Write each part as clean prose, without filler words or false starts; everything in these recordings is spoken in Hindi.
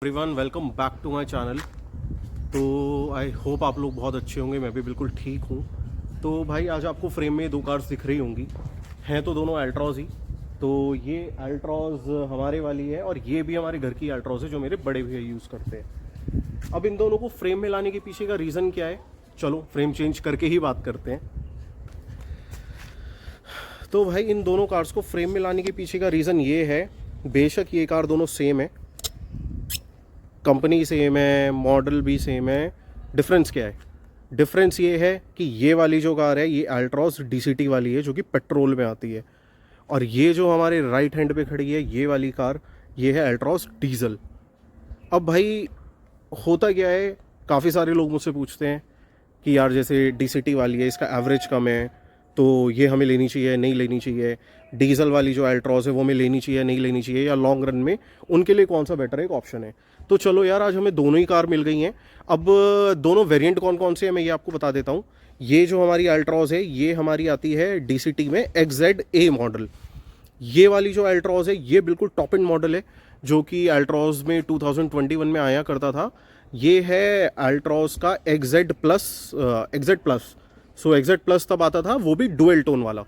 Everyone welcome back to my channel. तो आई होप आप लोग बहुत अच्छे होंगे, मैं भी बिल्कुल ठीक हूँ। तो भाई आज आपको फ्रेम में दो कार्स दिख रही होंगी, हैं तो दोनों अल्ट्रॉज ही। तो ये अल्ट्रॉज हमारे वाली है और ये भी हमारे घर की अल्ट्रॉज है जो मेरे बड़े भैया यूज़ करते हैं। अब इन दोनों को फ्रेम में लाने के पीछे का रीज़न क्या है, चलो फ्रेम चेंज करके ही बात करते हैं। तो भाई इन दोनों कार्स को फ्रेम में लाने के पीछे का रीज़न ये है, बेशक ये कार दोनों सेम है, कंपनी सेम है, मॉडल भी सेम है। डिफरेंस क्या है? डिफरेंस ये है कि ये वाली जो कार है ये अल्ट्रॉज डीसीटी वाली है जो कि पेट्रोल में आती है, और ये जो हमारे राइट हैंड पे खड़ी है ये वाली कार ये है अल्ट्रॉज डीजल। अब भाई होता क्या है, काफ़ी सारे लोग मुझसे पूछते हैं कि यार जैसे डीसीटी वाली है इसका एवरेज कम है तो ये हमें लेनी चाहिए नहीं लेनी चाहिए, डीजल वाली जो अल्ट्रॉज है वो हमें लेनी चाहिए नहीं लेनी चाहिए, या लॉन्ग रन में उनके लिए कौन सा बेटर एक ऑप्शन है। तो चलो यार आज हमें दोनों ही कार मिल गई हैं। अब दोनों वेरिएंट कौन कौन से हैं मैं ये आपको बता देता हूँ। ये जो हमारी अल्ट्रॉज है ये हमारी आती है डीसीटी में XZA मॉडल। ये वाली जो अल्ट्रॉज है ये बिल्कुल टॉप एंड मॉडल है जो कि अल्ट्रॉज में 2021 में आया करता था। ये है अल्ट्रॉज का XZ प्लस। सो XZ प्लस तब आता था, वो भी डुअल टोन वाला।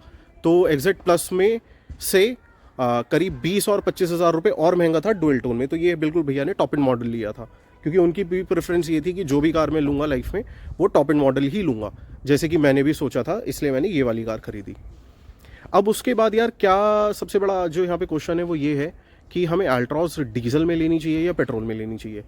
तो XZ प्लस में से करीब 20 और 25 हज़ार रुपये और महंगा था डुअल टोन में। तो ये बिल्कुल भैया ने टॉप एंड मॉडल लिया था क्योंकि उनकी भी प्रेफरेंस ये थी कि जो भी कार मैं लूँगा लाइफ में वो टॉप एंड मॉडल ही लूँगा, जैसे कि मैंने भी सोचा था, इसलिए मैंने ये वाली कार खरीदी। अब उसके बाद यार क्या सबसे बड़ा जो यहाँ पे क्वेश्चन है वो ये है कि हमें अल्ट्रॉज डीजल में लेनी चाहिए या पेट्रोल में लेनी चाहिए।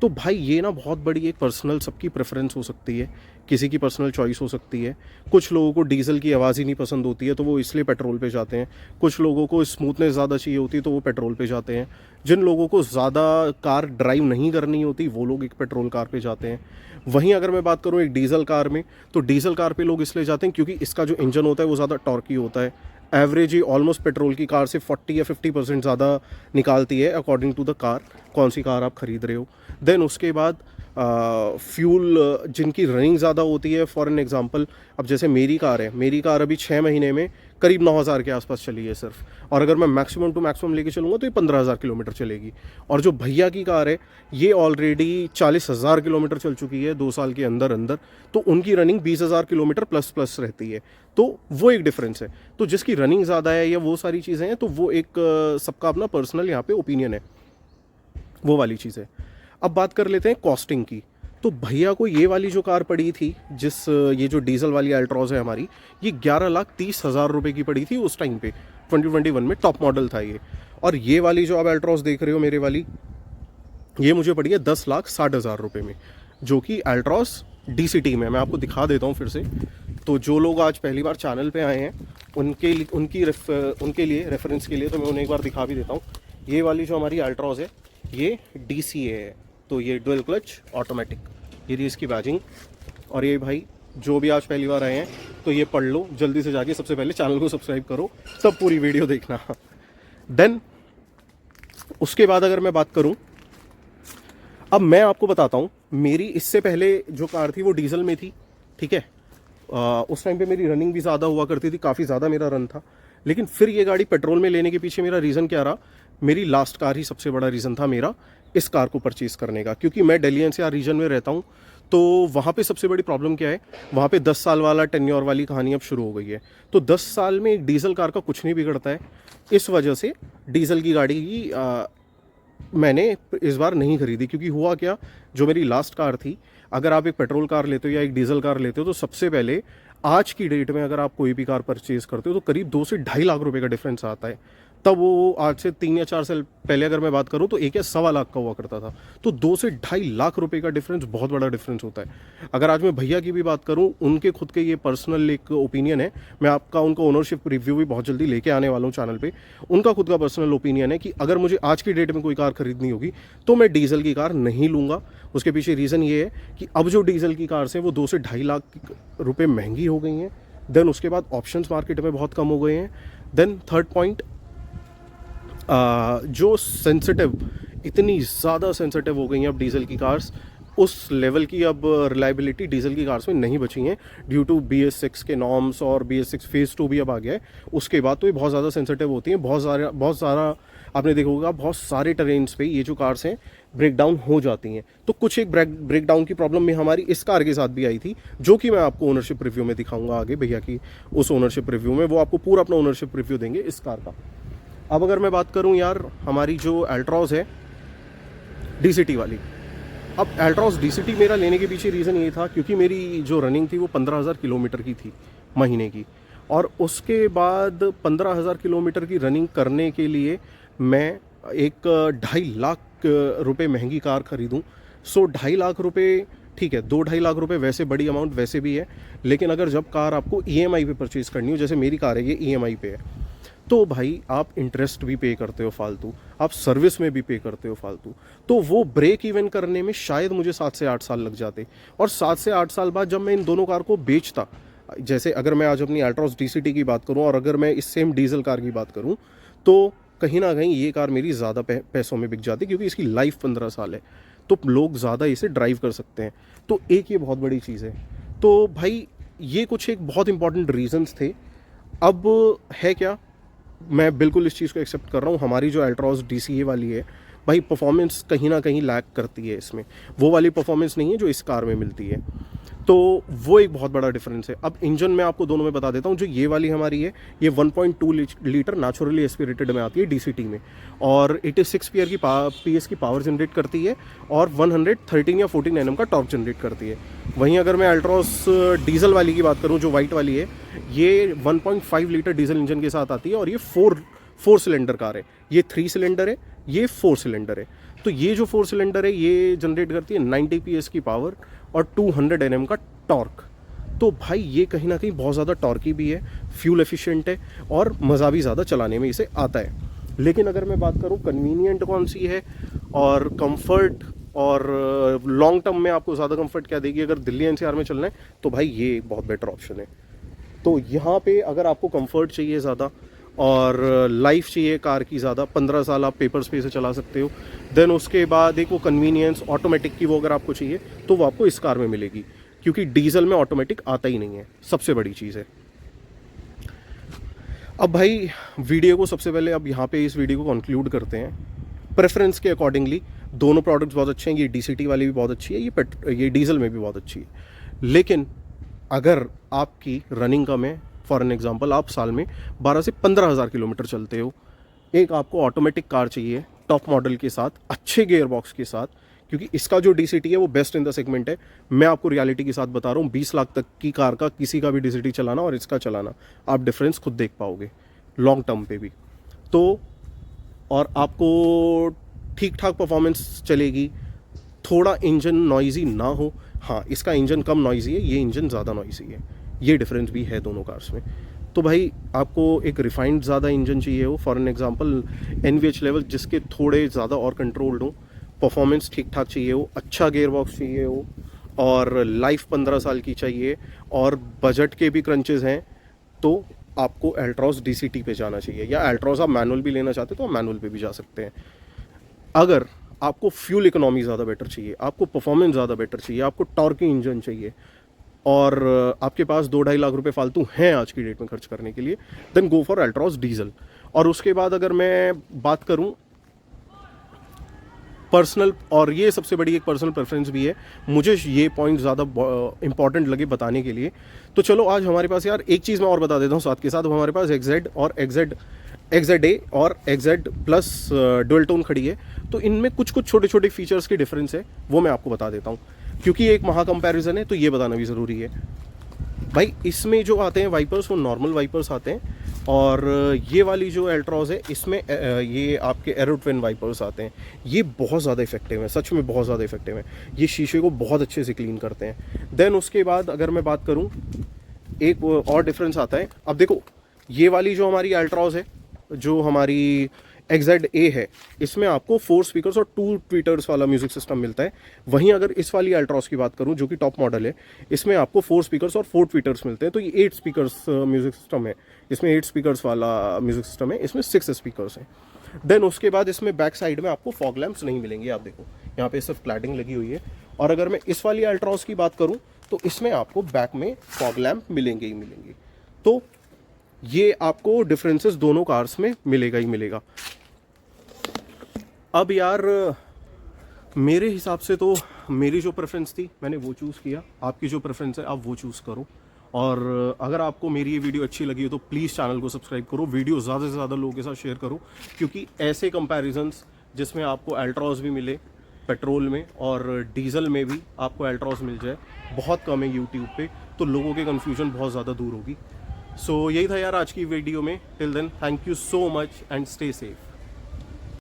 तो भाई ये ना बहुत बड़ी एक पर्सनल सबकी प्रेफरेंस हो सकती है, किसी की पर्सनल चॉइस हो सकती है। कुछ लोगों को डीजल की आवाज़ ही नहीं पसंद होती है तो वो इसलिए पेट्रोल पे जाते हैं, कुछ लोगों को स्मूथनेस ज़्यादा चाहिए होती है तो वो पेट्रोल पे जाते हैं, जिन लोगों को ज़्यादा कार ड्राइव नहीं करनी होती वो लोग एक पेट्रोल कार पे जाते हैं। वहीं अगर मैं बात करूँ एक डीजल कार में, तो डीजल कार पे लोग इसलिए जाते हैं क्योंकि इसका जो इंजन होता है वो ज़्यादा टॉर्की होता है। एवरेज ही ऑलमोस्ट पेट्रोल की कार से 40 या 50% ज़्यादा निकालती है अकॉर्डिंग टू द कार, कौन सी कार आप खरीद रहे हो। देन उसके बाद फ्यूल जिनकी रनिंग ज़्यादा होती है, फॉर एन एग्जांपल अब जैसे मेरी कार है, मेरी कार अभी 6 महीने में करीब 9,000 के आसपास चली है सिर्फ, और अगर मैं मैक्सिमम टू मैक्सिमम लेके चलूँगा तो ये 15,000 किलोमीटर चलेगी। और जो भैया की कार है ये ऑलरेडी 40,000 किलोमीटर चल चुकी है 2 साल के अंदर अंदर, तो उनकी रनिंग 20,000 किलोमीटर प्लस प्लस रहती है। तो वो एक डिफरेंस है। तो जिसकी रनिंग ज़्यादा है या वो सारी चीज़ें हैं तो वो एक सबका अपना पर्सनल यहाँ पे ओपिनियन है, वो वाली चीज़ है। अब बात कर लेते हैं कॉस्टिंग की। तो भैया को ये वाली जो कार पड़ी थी, ये जो डीजल वाली अल्ट्रॉज है हमारी, ये 11,30,000 रुपये की पड़ी थी उस टाइम पे, 2021 में टॉप मॉडल था ये। और ये वाली जो आप अल्ट्रॉज देख रहे हो मेरे वाली, ये मुझे पड़ी है 10,60,000 रुपये में, जो कि अल्ट्रॉज डीसीटी में। मैं आपको दिखा देता हूँ फिर से। तो जो लोग आज पहली बार चैनल पे आए हैं उनके लिए रेफरेंस के लिए तो मैं उन्हें एक बार दिखा भी देता हूँ। ये वाली जो हमारी अल्ट्रॉज है ये DCA है, तो ये डुअल क्लच ऑटोमेटिक, ये रही इसकी बैजिंग। और ये भाई जो भी आज पहली बार आए हैं तो ये पढ़ लो जल्दी से जाके, सबसे पहले चैनल को सब्सक्राइब करो, तब पूरी वीडियो देखना। देन उसके बाद अगर मैं बात करूं, अब मैं आपको बताता हूं, मेरी इससे पहले जो कार थी वो डीजल में थी, ठीक है। उस टाइम पे मेरी रनिंग भी ज़्यादा हुआ करती थी, काफ़ी ज़्यादा मेरा रन था। लेकिन फिर ये गाड़ी पेट्रोल में लेने के पीछे मेरा रीज़न क्या रहा, मेरी लास्ट कार ही सबसे बड़ा रीज़न था मेरा इस कार को परचेज़ करने का। क्योंकि मैं दिल्ली NCR रीजन में रहता हूँ, तो वहाँ पे सबसे बड़ी प्रॉब्लम क्या है, वहाँ पे 10 साल वाला टेन्योर वाली कहानी अब शुरू हो गई है। तो 10 साल में एक डीजल कार का कुछ नहीं बिगड़ता है। इस वजह से डीजल की गाड़ी की मैंने इस बार नहीं खरीदी। क्योंकि हुआ क्या, जो मेरी लास्ट कार थी, अगर आप एक पेट्रोल कार लेते हो या एक डीजल कार लेते हो तो सबसे पहले आज की डेट में अगर आप कोई भी कार परचेज़ करते हो तो करीब 2 से 2.5 लाख रुपए का डिफरेंस आता है। तब वो आज से 3 या 4 साल पहले अगर मैं बात करूं तो 1 या सवा लाख का हुआ करता था। तो 2 से 2.5 लाख रुपए का डिफरेंस बहुत बड़ा डिफरेंस होता है। अगर आज मैं भैया की भी बात करूं, उनके खुद के ये पर्सनल एक ओपिनियन है, मैं आपका उनका ओनरशिप रिव्यू भी बहुत जल्दी लेके आने वाला हूं चैनल पे। उनका खुद का पर्सनल ओपिनियन है कि अगर मुझे आज की डेट में कोई कार खरीदनी होगी तो मैं डीजल की कार नहीं लूँगा। उसके पीछे रीज़न ये है कि अब जो डीजल की कार्स हैं वो 2 से 2.5 लाख रुपये महंगी हो गई हैं। देन उसके बाद ऑप्शंस मार्केट में बहुत कम हो गए हैं। देन थर्ड पॉइंट, जो सेंसिटिव, इतनी ज़्यादा सेंसिटिव हो गई हैं अब डीजल की कार्स, उस लेवल की अब रिलायबिलिटी डीजल की कार्स में नहीं बची हैं ड्यू टू BS6 के नॉर्म्स, और BS6 फेज़ 2 भी अब आ गया है। उसके बाद तो ये बहुत ज़्यादा सेंसिटिव होती हैं, बहुत सारा आपने देखा होगा बहुत सारे टेरेन्स पे ये जो कार्स हैं ब्रेक डाउन हो जाती हैं। तो कुछ एक ब्रेक डाउन की प्रॉब्लम में हमारी इस कार के साथ भी आई थी, जो कि मैं आपको ओनरशिप रिव्यू में दिखाऊंगा आगे भैया की उस ओनरशिप रिव्यू में, वो आपको पूरा अपना ओनरशिप रिव्यू देंगे इस कार का। अब अगर मैं बात करूं यार हमारी जो अल्ट्रॉज है DCT वाली, अब अल्ट्रॉज DCT मेरा लेने के पीछे रीज़न ये था क्योंकि मेरी जो रनिंग थी वो 15,000 किलोमीटर की थी महीने की, और उसके बाद 15,000 किलोमीटर की रनिंग करने के लिए मैं एक 2.5 लाख रुपए महंगी कार खरीदूं। सो 2.5 लाख रुपए, ठीक है, 2-2.5 लाख रुपए वैसे बड़ी अमाउंट वैसे भी है, लेकिन अगर जब कार आपको EMI पे परचेज़ करनी हो, जैसे मेरी कार है ये EMI पे है, तो भाई आप इंटरेस्ट भी पे करते हो फालतू, आप सर्विस में भी पे करते हो फालतू, तो वो ब्रेक इवन करने में शायद मुझे 7 से 8 साल लग जाते। और 7 से 8 साल बाद जब मैं इन दोनों कार को बेचता, जैसे अगर मैं आज अपनी अल्ट्रॉस DCT की बात करूं और अगर मैं इस सेम डीजल कार की बात करूं, तो कहीं ना कहीं ये कार मेरी ज़्यादा पैसों में बिक जाती, क्योंकि इसकी लाइफ 15 साल है, तो लोग ज़्यादा इसे ड्राइव कर सकते हैं। तो एक ये बहुत बड़ी चीज़ है। तो भाई ये कुछ एक बहुत इंपॉर्टेंट रीजंस थे। अब है क्या, मैं बिल्कुल इस चीज़ को एक्सेप्ट कर रहा हूँ, हमारी जो अल्ट्रॉस DCA वाली है भाई परफॉर्मेंस कहीं ना कहीं लैक करती है, इसमें वो वाली परफॉर्मेंस नहीं है जो इस कार में मिलती है, तो वो एक बहुत बड़ा डिफरेंस है। अब इंजन मैं आपको दोनों में बता देता हूँ। जो ये वाली हमारी है ये 1.2 लीटर नेचुरली एस्पिरेटेड में आती है DCT में, और 86 PS की पावर जनरेट करती है और 113 या 14 Nm का टॉर्क जनरेट करती है। वहीं अगर मैं अल्ट्रॉस डीजल वाली की बात करूँ, जो वाइट वाली है, ये 1.5 लीटर डीजल इंजन के साथ आती है, और ये फोर सिलेंडर कार है। ये 3 सिलेंडर है, ये 4 सिलेंडर है। तो ये जो 4 सिलेंडर है ये जनरेट करती है 90 PS की पावर और 200 Nm का टॉर्क। तो भाई ये कहीं ना कहीं बहुत ज़्यादा टॉर्की भी है, फ्यूल एफिशिएंट है, और मज़ा भी ज़्यादा चलाने में इसे आता है। लेकिन अगर मैं बात करूँ कन्वीनियंट कौन सी है और कंफर्ट, और लॉन्ग टर्म में आपको ज़्यादा कंफर्ट क्या देगी अगर दिल्ली NCR में चलना है, तो भाई ये एक बहुत बेटर ऑप्शन है। तो यहाँ पे अगर आपको कंफर्ट चाहिए ज़्यादा और लाइफ चाहिए कार की ज़्यादा, 15 साल आप पेपर स्पेस से चला सकते हो, देन उसके बाद एक वो कन्वीनियंस ऑटोमेटिक की वो अगर आपको चाहिए तो वो आपको इस कार में मिलेगी, क्योंकि डीजल में ऑटोमेटिक आता ही नहीं है, सबसे बड़ी चीज़ है। अब भाई वीडियो को सबसे पहले अब यहाँ पे इस वीडियो को कंक्लूड करते हैं। प्रेफरेंस के अकॉर्डिंगली दोनों प्रोडक्ट्स बहुत अच्छे हैं, ये DCT वाली भी बहुत अच्छी है, ये डीजल में भी बहुत अच्छी है। लेकिन अगर आपकी रनिंग कम है, फॉर एन एग्जांपल आप साल में 12 से 15,000 किलोमीटर चलते हो, एक आपको ऑटोमेटिक कार चाहिए टॉप मॉडल के साथ, अच्छे गियर बॉक्स के साथ, क्योंकि इसका जो DCT है वो बेस्ट इन द सेगमेंट है। मैं आपको रियलिटी के साथ बता रहा हूँ, 20 लाख तक की कार का किसी का भी DCT चलाना और इसका चलाना, आप डिफरेंस खुद देख पाओगे लॉन्ग टर्म पे भी। तो और आपको ठीक ठाक परफॉर्मेंस चलेगी, थोड़ा इंजन नॉइजी ना हो। हाँ, इसका इंजन कम नॉइजी है, ये इंजन ज़्यादा नॉइजी है, ये डिफरेंस भी है दोनों कार्स में। तो भाई आपको एक रिफाइंड ज़्यादा इंजन चाहिए हो, for an example NVH level जिसके थोड़े ज़्यादा और कंट्रोल्ड हो, परफॉर्मेंस ठीक ठाक चाहिए हो, अच्छा गियर बॉक्स चाहिए हो, और लाइफ 15 साल की चाहिए, और बजट के भी क्रंचेस हैं, तो आपको अल्ट्रॉस DCT पे जाना चाहिए। या अल्ट्रॉस आप मैनुअल भी लेना चाहते हो तो आप मैनुअल पे भी जा सकते हैं। अगर आपको फ्यूल इकोनॉमी ज़्यादा बेटर चाहिए, आपको परफॉर्मेंस ज़्यादा बेटर चाहिए, आपको टॉर्की इंजन चाहिए, और आपके पास 2-2.5 लाख रुपए फालतू हैं आज की डेट में खर्च करने के लिए, then go for Altroz diesel. और उसके बाद अगर मैं बात करूं पर्सनल, और ये सबसे बड़ी एक पर्सनल प्रेफरेंस भी है, मुझे ये पॉइंट ज़्यादा इंपॉर्टेंट लगे बताने के लिए, तो चलो आज हमारे पास यार एक चीज़ मैं और बता देता हूँ साथ के साथ। हमारे पास XZ और XZA और XZ प्लस डुअल टोन खड़ी है, तो इनमें कुछ कुछ छोटे छोटे फीचर्स के डिफरेंस है, वो मैं आपको बता देता हूँ, क्योंकि एक महा कंपैरिजन है तो ये बताना भी ज़रूरी है। भाई इसमें जो आते हैं वाइपर्स वो नॉर्मल वाइपर्स आते हैं, और ये वाली जो अल्ट्रॉस है इसमें ये आपके एरो ट्विन वाइपर्स आते हैं। ये बहुत ज़्यादा इफेक्टिव हैं, सच में बहुत ज़्यादा इफेक्टिव हैं, ये शीशे को बहुत अच्छे से क्लीन करते हैं। देन उसके बाद अगर मैं बात करूँ, एक और डिफरेंस आता है। अब देखो ये वाली जो हमारी अल्ट्रॉस है, जो हमारी XZA है, इसमें आपको 4 स्पीकर्स और 2 ट्वीटर्स वाला म्यूजिक सिस्टम मिलता है। वहीं अगर इस वाली अल्ट्रॉस की बात करूं जो कि टॉप मॉडल है, इसमें आपको 4 स्पीकर्स और 4 ट्वीटर्स मिलते हैं। तो ये 8 स्पीकर्स म्यूजिक सिस्टम है, इसमें 8 स्पीकर्स वाला म्यूजिक सिस्टम है, इसमें 6 स्पीकर्स हैं। देन उसके बाद इसमें बैक साइड में आपको फॉग लैंप्स नहीं मिलेंगे, आप देखो यहाँ पे सिर्फ क्लैडिंग लगी हुई है। और अगर मैं इस वाली अल्ट्रॉस की बात करूँ तो इसमें आपको बैक में फॉग लैंप मिलेंगे ही मिलेंगे। तो ये आपको डिफरेंसेस दोनों कार्स में मिलेगा ही मिलेगा। अब यार मेरे हिसाब से तो मेरी जो प्रेफरेंस थी मैंने वो चूज़ किया, आपकी जो प्रेफरेंस है आप वो चूज़ करो। और अगर आपको मेरी ये वीडियो अच्छी लगी हो तो प्लीज़ चैनल को सब्सक्राइब करो, वीडियो ज़्यादा से ज़्यादा लोगों के साथ शेयर करो, क्योंकि ऐसे कंपैरिजंस जिसमें आपको अल्ट्रॉस भी मिले पेट्रोल में और डीजल में भी आपको अल्ट्रॉस मिल जाए बहुत कम है यूट्यूब पे, तो लोगों के कन्फ्यूजन बहुत ज़्यादा दूर होगी। सो यही था यार आज की वीडियो में। Till then thank you so much and stay safe.